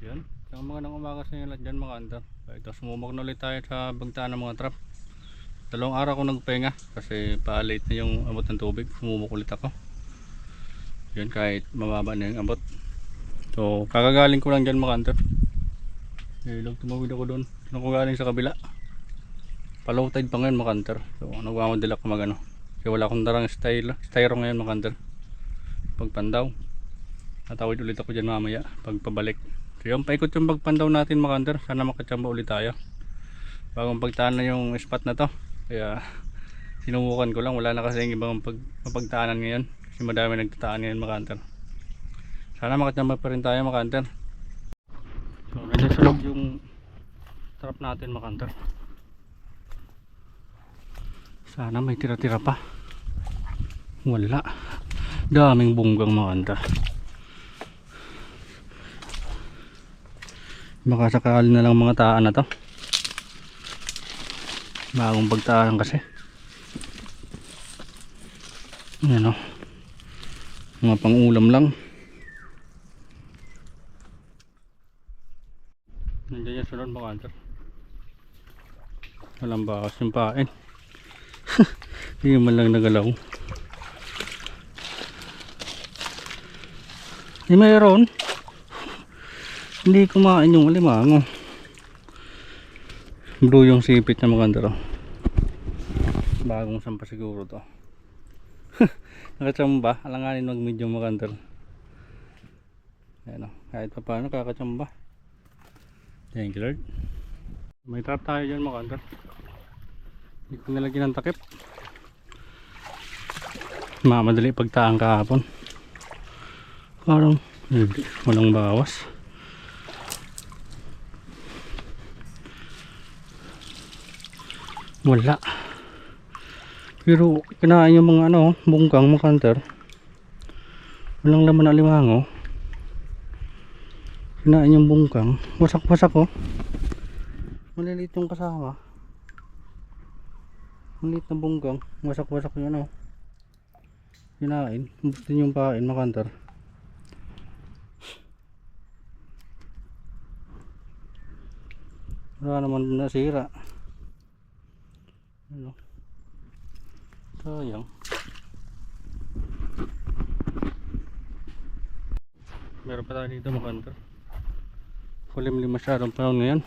Yan. Ang mga umaga sa inyo lahat dyan mga under. Ito, sumubok na ulit tayo sa bagtaan ng mga trap. Dalawang araw ko nagpahinga kasi pa-late na yung abot ng tubig. Sumubok ulit ako. Yan, kahit mababa na yung abot. So kakagaling ko lang dyan mga under. Ilog tumawid ako doon. Ano ko galing sa kabila. Pa-low tide pa ngayon mga under. So nagmamadali ako mag ano. Kasi wala akong darang styro ngayon mga under. Pagpandaw. Tatawid ulit ako dyan mamaya pag pabalik. So yung paikot yung pagpandaw natin mga under. Sana makachamba ulit tayo bagong pagtaan na yung spot na to. Kaya sinubukan ko lang. Wala na kasi yung ibang mapagtaanan ngayon kasi madami nagtataan ngayon mga under. Sana makachamba pa rin tayo mga under. So nandiyan sa loob yung trap natin mga under. Sana may tira-tira pa. Wala. Daming bunggang mga under. Baka sakali na lang mga taan na to. Bagong pagtaan kasi. Ayan o. Mga pangulam lang. Nandiyan yung sunod mga under. Walang bakas yung pain. Hindi man lang nagalaw. Mayroon. Hindi kumain yung alimango. Blue yung sipit na maganda. Bagong sampa siguro to. Nakachamba. Alanganin mag medium maganda. Ayan o. Kahit pa paano kakachamba. Thank you Lord. May trap tayo dyan maganda. Hindi ko nilagyan ng takip. Mamadali pagtaan kahapon. Parang walang bawas. Wala. Pero kinain yung mga ano, bungkang makanter. Walang laman na limango. Kinain yung bungkang. Wasak-wasak oh. Maliliit yung kasama. Maliit na bungkang. Wasak-wasak yung ano. Kinain. Butin yung pain makanter. Wala naman nasira. Ano? Sayang. Meron pa tayo dito makanter. Kulimlim masyadong panahon ngayon.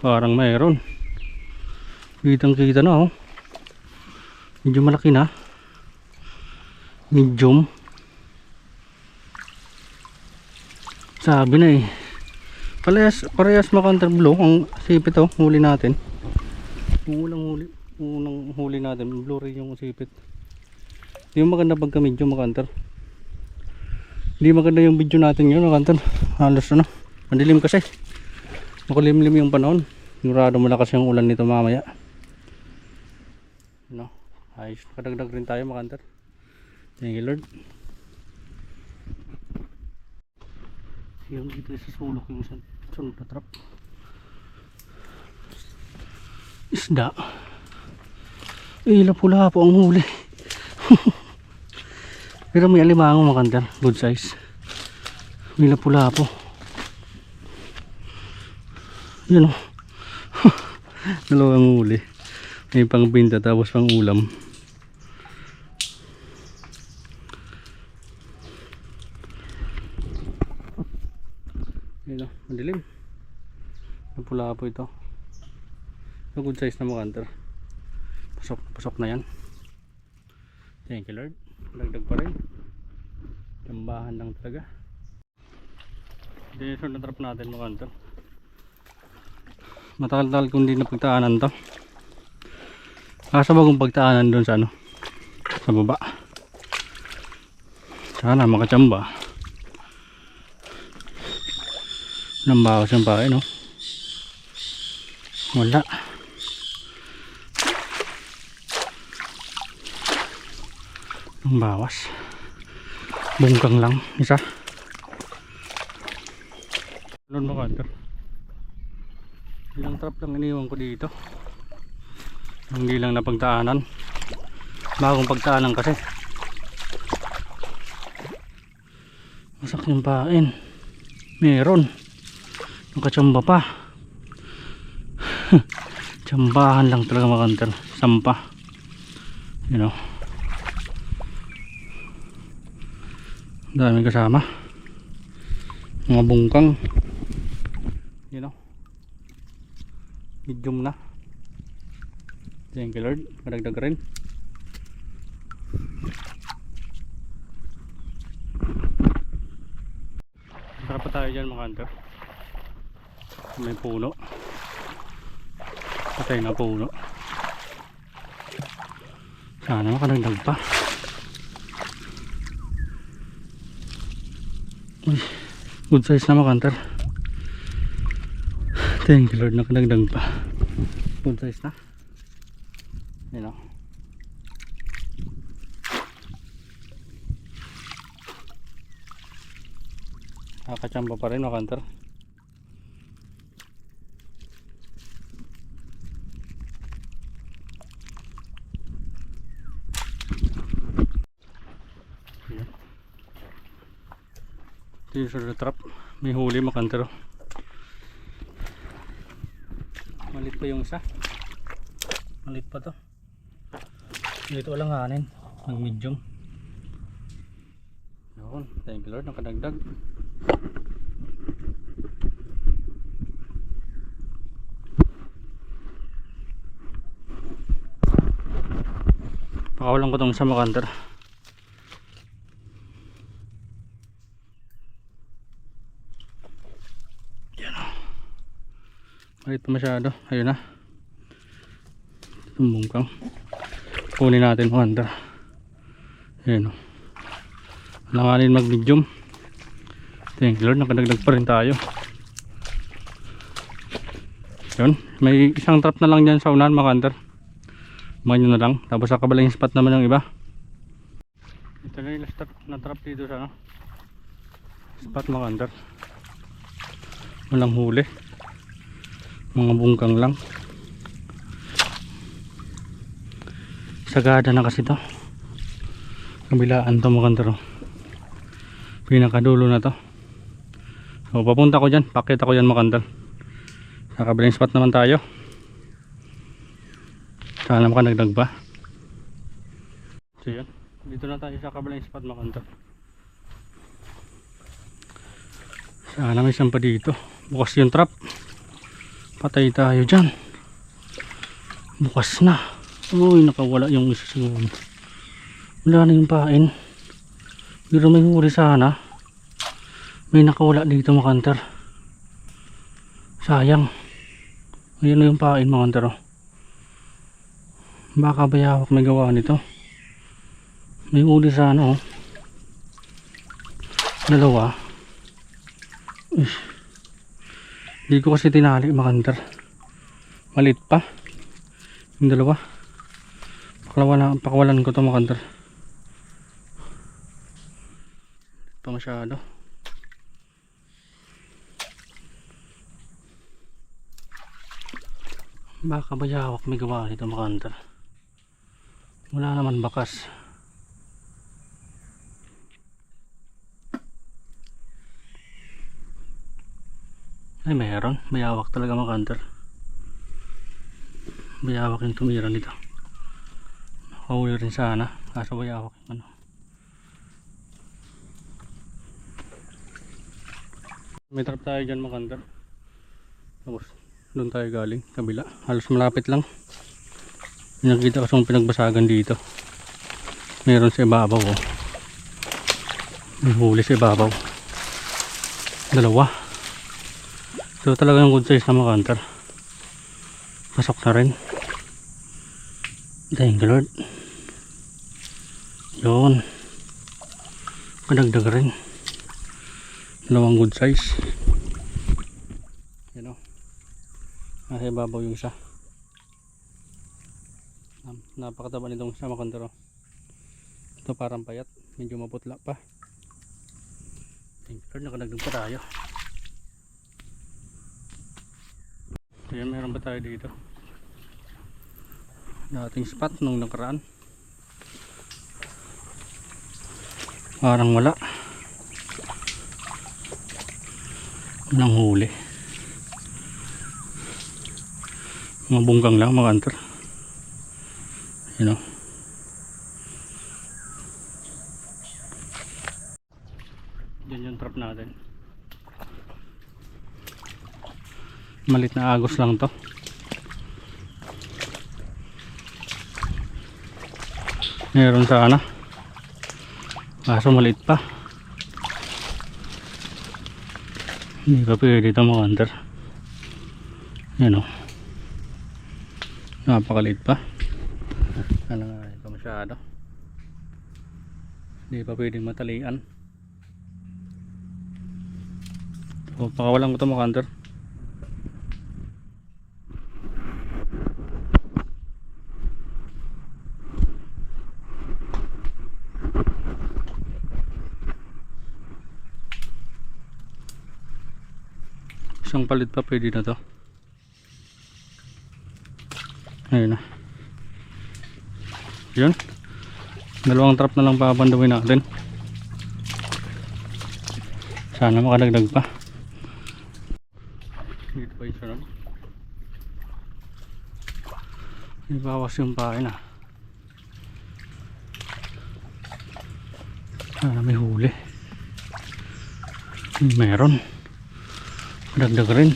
Parang mayroon. Kitang kita na oh. Medyo malaki na. Medium. Sabi na eh. Parehas makanter blue ang sipit oh. Huli natin. Unang huli natin blue rin yung sipit. Hindi maganda pagka medyo makanter. Hindi maganda yung video natin yun makanter. Halos ano. Madilim kasi. Makulimlim yung panahon. Sigurado malakas yung ulan nito mamaya. No? Ayos. Kadagdag rin tayo makanter. Thank you Lord. Yung dito sa sulok yung sunod na trap. Isda. Lapu-lapu po ang huli. Pero may alimango makanter. Good size. May lapu-lapu. Yan o. Dalawang huli. May pang binta tapos pang ulam. Yan o. Madilim. Lapu-lapu ito. So good size na makanter. Pasok na yan. Thank you Lord. Dagdag pa rin. Tambahan lang talaga. Dito na trap natin makanter. Matagal-tagal kung hindi napagtaanan to. Kasa bagong pagtaanan doon sa ano, sa baba. Sana makachamba. Nambawas yung pae no. Wala. Bawas. Bungkang lang isa. Lon mo kanter. Ilang trap lang iniwan ko dito. Hindi lang napagdaanan. Bagong pagdaanan kasi. Masak yung pain. Meron. Nakachamba pa. Tsambahan lang talaga mga hunter. Sampa. You know. Daming kasama. Mga bungkang. You know. Medium na. Thank you Lord. Kadagdag rin. Sarap pa tayo dyan mga hunter. May puno. Patay na puno. Sana makadagdag pa. Uy, good size na mga hunter. Thank you Lord, nakadagdag pa. Good size na. Yan o. Nakachamba pa rin mga hunter. Ito yung trap. May huli mga hunter. Malit pa yung isa. Malit pa to. Dito walang hanin. Ang medium. Yun. Thank you Lord. Nakadagdag. Pakawalan ko itong sa mga hunter. Yan o. Malit pa masyado. Ayun na. Tumbungkang. Kunin natin mga hunter. Ayan o. Langanin mag medium. Thank you Lord, nakadagdag pa rin tayo. Yun, may isang trap na lang dyan sa unahan mga hunter. Manyo na lang. Tapos sa kabalang spot naman yung iba. Ito na yung last na trap dito sa spot mga hunter. Walang huli. Mga bungkang lang. Sagada na kasi to. Kabilaan to mga hunter. Pinakadulo na to. So papunta ko dyan. Pakita ko dyan mga hunter. Sa kabilang spot naman tayo. Sana makanagdag ba. So yan. Dito na tayo sa kabilang spot mga hunter. Sana may isang pa dito. Bukas yung trap. Patay tayo dyan. Bukas na. Uy, nakawala yung isa siguro. Wala na yung pain. Pero may huli sana. May nakawala dito mga hunter. Sayang. Ayun na yung pain mga hunter. Baka bayawak may gawa nito. May huli sana oh. Dalawa. Hindi ko kasi tinali mga hunter. Malit pa. Yung dalawa. Pakawalan ko ito mga hunter. Pa masyado. Baka bayawak may gawa nito mga hunter. Wala naman bakas. Ay meron. Bayawak talaga mga hunter. Bayawak yung tumira nito. Nakahuli rin sana. Kaso bayawak yung ano. May trap tayo dyan mga hunter. Tapos doon tayo galing. Kabila. Halos malapit lang. Nakita ko sa pinagbasagan dito. Meron sa ibabaw oh. May huli sa ibabaw. Dalawa. So talagang good size na mga hunter. Pasok na rin. Thank you Lord. Yun. Kadagdag rin. Dalawang good size. Yan o. Nasa ibabaw yung isa. Napakataba nitong isa mga hunter. Ito parang payat. Medyo maputla pa. Thank you Lord. Nakadagdag pa tayo. So yan, meron ba tayo dito? Dating spot nung nakaraan. Parang wala. Walang huli. Mga bunggang lang mga hunter. Yun o. Diyan yung trap natin. Malit na agos lang to. Meron sana. Kaso maliit pa. Hindi pa pwede ito mga hunter. Yan o. Napakaliit pa. Ano nga ito masyado. Hindi pa pwedeng matalian. So pakawalan ko ito mga hunter. Isang palit pa pwede na to. Ayun na. Yun. Dalawang trap na lang papanduin natin. Sana makadagdag pa. Dito pa isa nun. Ibawas yung pain ah. Sana may huli. Meron. Dagdag rin.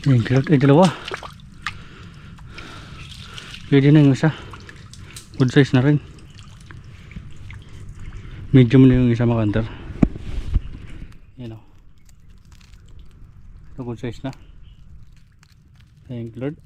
Yung kilot ay dalawa. Pwede na yung isa. Good size na rin. Medium na yung isa mga hunter. Yan o. Ito good size na. Thank Lord.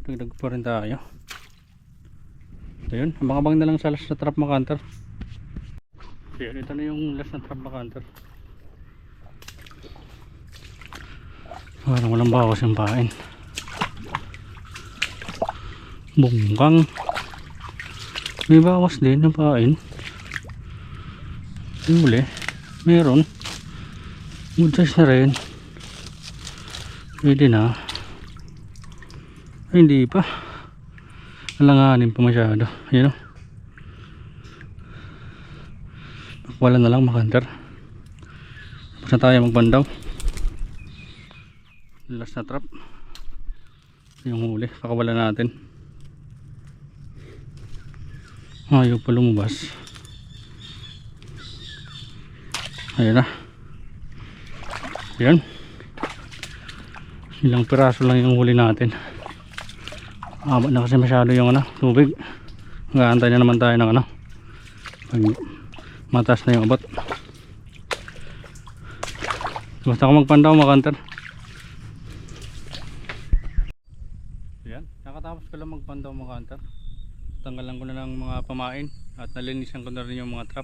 Dagdag pa rin tayo. So yun. Abang-abang na lang sa last na trap mga hunter. So yun. Ito na yung last na trap mga hunter. Parang walang bawas yung pain. Bungkang. May bawas din yung pain. Yung uli. Meron. Good size na rin. Pwede na. Ay, hindi pa. Alanganin pa masyado. Ayan o. Wala na lang mga hunter. Tapos na tayo magbandaw. Last na trap. Yung huli. Pakawala natin. Ayaw pa lumabas. Ayan na. Ayan. Ilang piraso lang yung huli natin. Abot na kasi masyado yung tubig. Mag-aantay na naman tayo ng pag mataas na yung abot. Basta ako magpandaw mga hunter. Ayan. Nakatapos ko lang magpandaw mga hunter. Tanggalan ko na ng mga pamain at nalinisan ko na rin yung mga trap.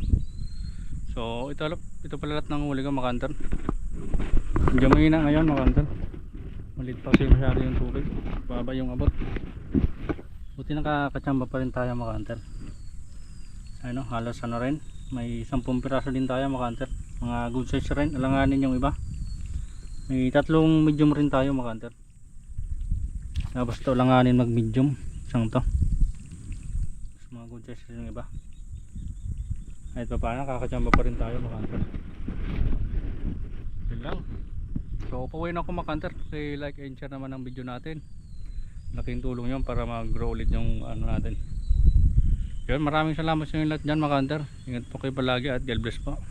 So ito pala lahat ng huli ko mga hunter. Medyo mahina ngayon mga hunter. Malit pa kasi masyado yung tubig. Baba yung abot. Buti nakakatsamba pa rin tayo mga hunter. Ayun, halos rin. May 10 piraso din tayo mga hunter. Mga good size rin. Alanganin yung iba. May 3 medium rin tayo mga hunter. Tapos ito alanganin mag medium. Isang to. Mga good size yung iba. Kahit pa paano nakakatsamba pa rin tayo mga hunter. Yun lang. So pauwi na ako mga hunter. Kasi like and share naman ang video natin. Laking tulong yun para mag-grow ulit yung natin. Yun, maraming salamat sa inyo lahat dyan mga hunter. Ingat po kayo palagi at God bless po.